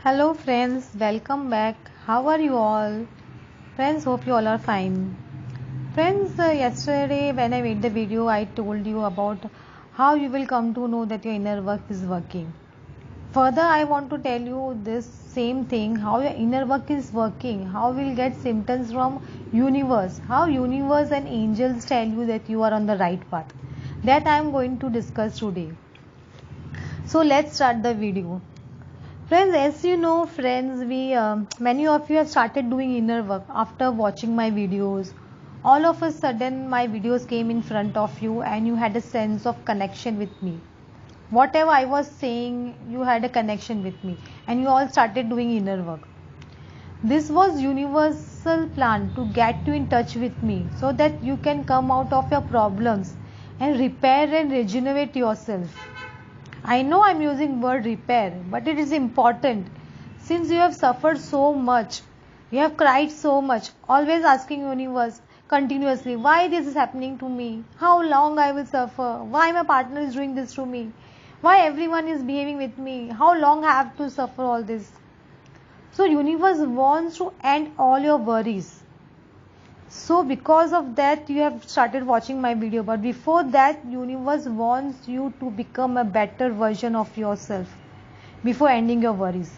Hello friends, welcome back. How are you all? Friends, hope you all are fine. Friends, yesterday when I made the video, I told you about how you will come to know that your inner work is working. Further, I want to tell you this same thing, how your inner work is working, how we will get symptoms from universe, how universe and angels tell you that you are on the right path. That I am going to discuss today. So let's start the video. Friends, as you know, friends, many of you have started doing inner work after watching my videos. All of a sudden, my videos came in front of you, and you had a sense of connection with me. Whatever I was saying, you had a connection with me, and you all started doing inner work. This was universal plan to get you in touch with me, so that you can come out of your problems and repair and regenerate yourself. I know I'm using word repair, but it is important since you have suffered so much, you have cried so much, always asking universe continuously why this is happening to me, how long I will suffer, why my partner is doing this to me, why everyone is behaving with me, how long I have to suffer all this. So universe wants to end all your worries. So because of that you have started watching my video, but before that universe wants you to become a better version of yourself before ending your worries.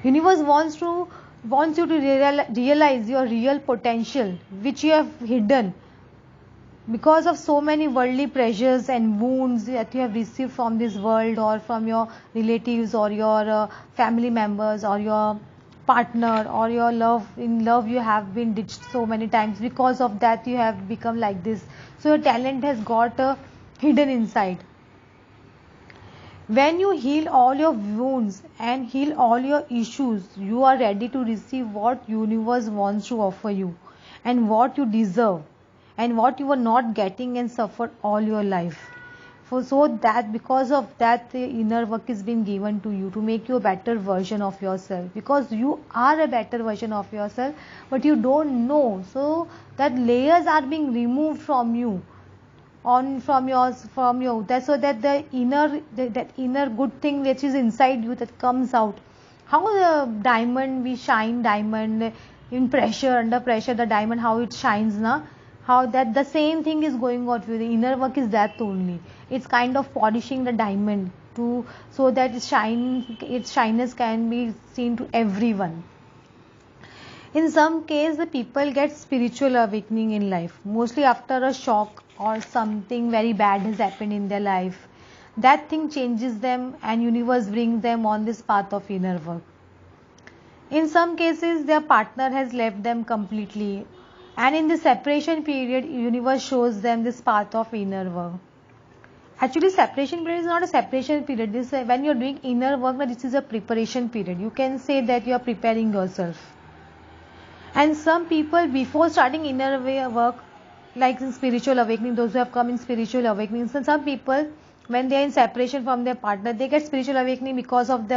Universe wants you to realize your real potential which you have hidden because of so many worldly pressures and wounds that you have received from this world or from your relatives or your family members or your partner or your love you have been ditched so many times. Because of that you have become like this, so your talent has got hidden inside. When you heal all your wounds and heal all your issues, you are ready to receive what universe wants to offer you and what you deserve and what you were not getting and suffered all your life. So that because of that the inner work is being given to you to make you a better version of yourself, because you are a better version of yourself but you don't know. So that layers are being removed from you from you, that's so that the inner that inner good thing which is inside you that comes out. How the diamond, we shine diamond in pressure, under pressure the diamond how it shines na, how that the same thing is going on with the inner work is that only. It's kind of polishing the diamond to so that its shyness can be seen to everyone. In some case, the people get spiritual awakening in life, mostly after a shock or something very bad has happened in their life. That thing changes them and universe brings them on this path of inner work. In some cases, their partner has left them completely, and in the separation period, universe shows them this path of inner work. Actually, separation period is not a separation period. This when you are doing inner work, this is a preparation period. You can say that you are preparing yourself. And some people before starting inner work, like in spiritual awakening, those who have come in spiritual awakening, so some people when they are in separation from their partner, they get spiritual awakening because of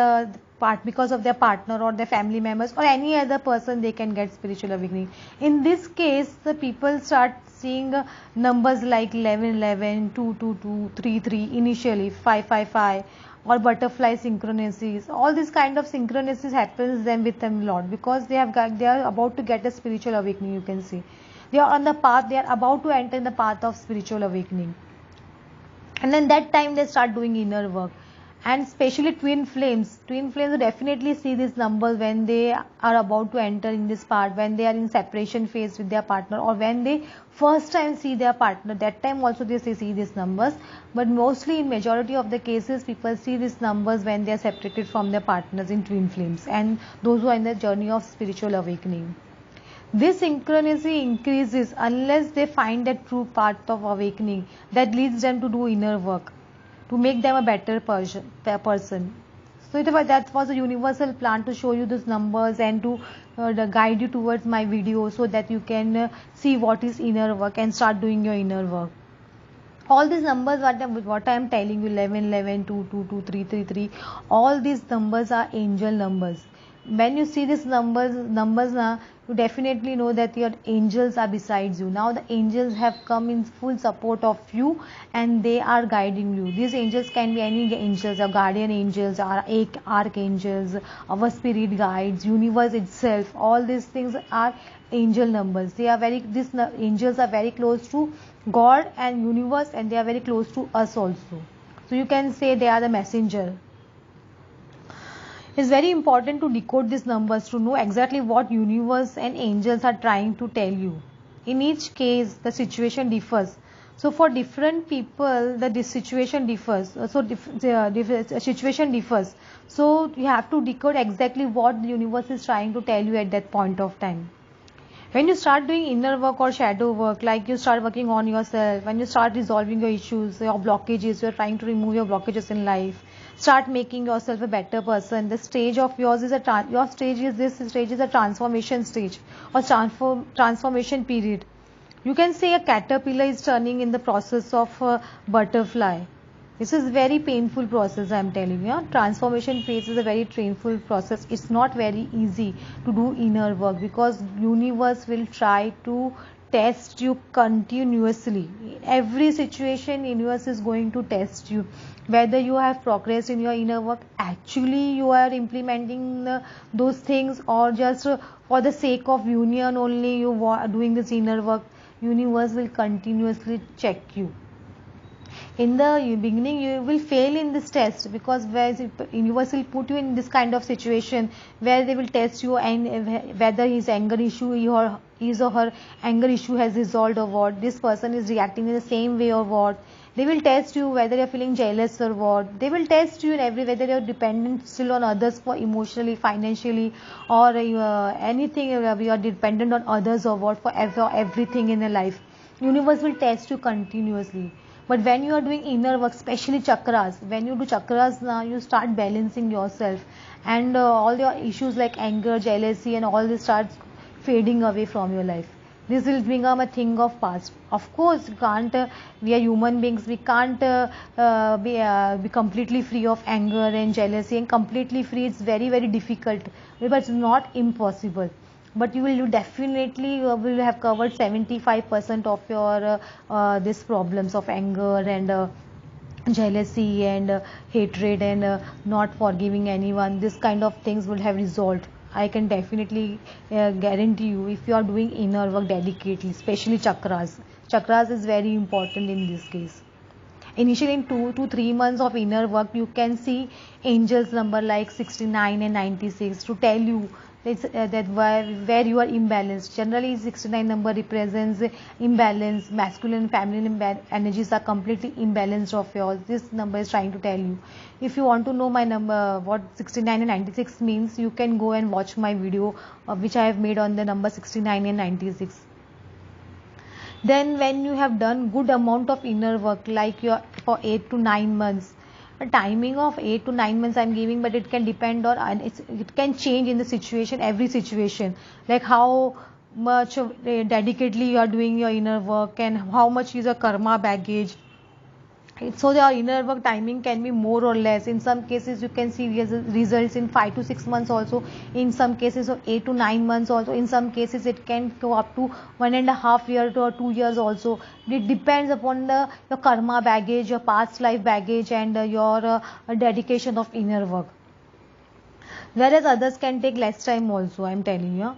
because of their partner or their family members or any other person, they can get spiritual awakening. In this case, the people start seeing numbers like 11 11, 2 2 2, 3 3, initially 5 5 5, or butterfly synchronicities. All this kind of synchronicities happens them with them a lot, because they are about to get a spiritual awakening. You can see they are on the path, they are about to enter in the path of spiritual awakening, and then that time they start doing inner work. And especially twin flames definitely see these numbers when they are about to enter in this part, when they are in separation phase with their partner, or when they first time see their partner, that time also they see these numbers. But mostly in majority of the cases, people see these numbers when they are separated from their partners in twin flames and those who are in the journey of spiritual awakening. This synchronicity increases unless they find that true path of awakening that leads them to do inner work to make them a better person. So that was a universal plan to show you these numbers and to guide you towards my video, so that you can see what is inner work and start doing your inner work. All these numbers what I am telling you, 11 11, 2 2 2, 3 3 3, all these numbers are angel numbers. when you see these numbers now, you definitely know that your angels are besides you. Now the angels have come in full support of you, and they are guiding you. These angels can be any angels, or guardian angels, or archangels, our spirit guides, universe itself. All these things are angel numbers. They are these angels are very close to God and universe, and they are very close to us also. So you can say they are the messenger. It's very important to decode these numbers to know exactly what universe and angels are trying to tell you. In each case, the situation differs. So for different people, the situation differs. The situation differs. So you have to decode exactly what the universe is trying to tell you at that point of time. When you start doing inner work or shadow work, like you start working on yourself, when you start resolving your issues, your blockages, you're trying to remove your blockages in life, start making yourself a better person. The stage of yours is this stage is a transformation stage, or transformation period. You can say a caterpillar is turning in the process of a butterfly. This is very painful process, I am telling you. Transformation phase is a very painful process. It's not very easy to do inner work, because universe will try to test you continuously. Every situation, universe is going to test you. Whether you have progressed in your inner work, actually you are implementing those things, or just for the sake of union only you are doing this inner work. Universe will continuously check you. In the beginning you will fail in this test, because universe will put you in this kind of situation where they will test you, and whether his anger issue or his or her anger issue has resolved, or what this person is reacting in the same way, or what they will test you, whether you're feeling jealous or what. They will test you in every, whether you're dependent still on others for emotionally, financially, or anything, you are dependent on others or what, for everything in your life. Universe will test you continuously. But when you are doing inner work, especially chakras, when you do chakras now, you start balancing yourself, and all your issues like anger, jealousy, and all this starts fading away from your life. This will become a thing of past. Of course, you can't. We are human beings. We can't be completely free of anger and jealousy, and completely free. It's very, very difficult, but it's not impossible. But you definitely will have covered 75% of your these problems of anger and jealousy and hatred and not forgiving anyone. This kind of things would have resolved. I can definitely guarantee you, if you are doing inner work dedicatedly, especially chakras. Chakras is very important in this case. Initially, in 2 to 3 months of inner work, you can see angels number like 69 and 96 to tell you that where you are imbalanced. Generally, 69 number represents imbalance. Masculine and feminine energies are completely imbalanced of yours. This number is trying to tell you. If you want to know my number, what 69 and 96 means, you can go and watch my video which I have made on the number 69 and 96. Then when you have done good amount of inner work, like your for 8 to 9 months, a timing of 8 to 9 months I'm giving, but it can depend on, it can change in the situation, every situation, like how much dedicatedly you are doing your inner work, and how much is your karma baggage. So your inner work timing can be more or less. In some cases you can see results in 5 to 6 months also, in some cases of 8 to 9 months also, in some cases it can go up to 1.5 years to 2 years also. It depends upon your karma baggage, your past life baggage, and your dedication of inner work. Whereas others can take less time also, I am telling you.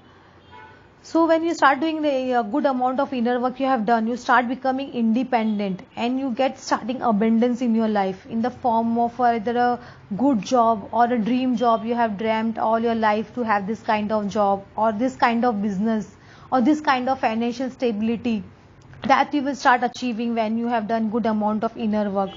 So when you start doing the good amount of inner work you have done, you start becoming independent, and you get starting abundance in your life in the form of either a good job or a dream job you have dreamt all your life to have, this kind of job or this kind of business or this kind of financial stability that you will start achieving when you have done good amount of inner work.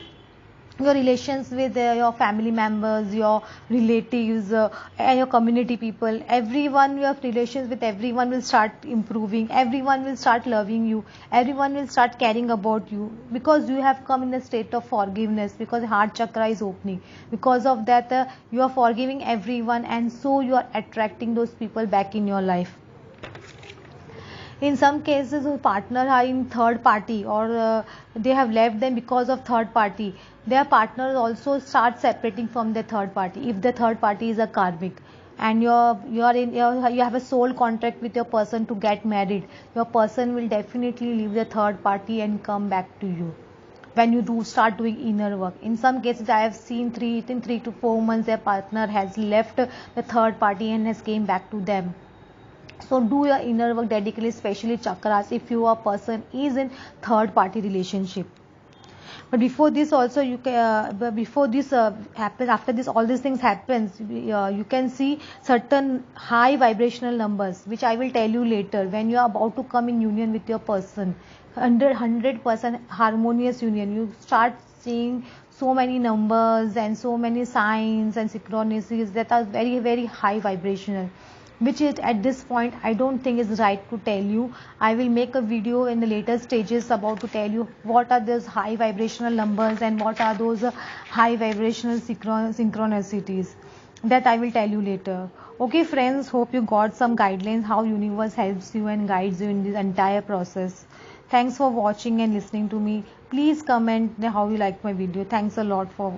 Your relations with your family members, your relatives, and your community people, everyone, your relations with everyone will start improving, everyone will start loving you, everyone will start caring about you, because you have come in a state of forgiveness, because heart chakra is opening. Because of that, you are forgiving everyone, and so you are attracting those people back in your life. In some cases, a partner are in third party, or they have left them because of third party. Their partners also start separating from the third party if the third party is a karmic. and you have a soul contract with your person to get married, your person will definitely leave the third party and come back to you when you do start doing inner work. In some cases, I have seen in 3 to 4 months their partner has left the third party and has came back to them. So do your inner work dedicatedly, especially chakras, if your person is in third party relationship. But before this also you can before this happens, after this all these things happens, you can see certain high vibrational numbers, which I will tell you later. When you are about to come in union with your person, 100% harmonious union, you start seeing so many numbers and so many signs and synchronicities that are very very high vibrational, which is at this point I don't think is right to tell you. I will make a video in the later stages about to tell you what are those high vibrational numbers and what are those high vibrational synchronicities. That I will tell you later. Okay friends, hope you got some guidelines how universe helps you and guides you in this entire process. Thanks for watching and listening to me. Please comment how you like my video. Thanks a lot for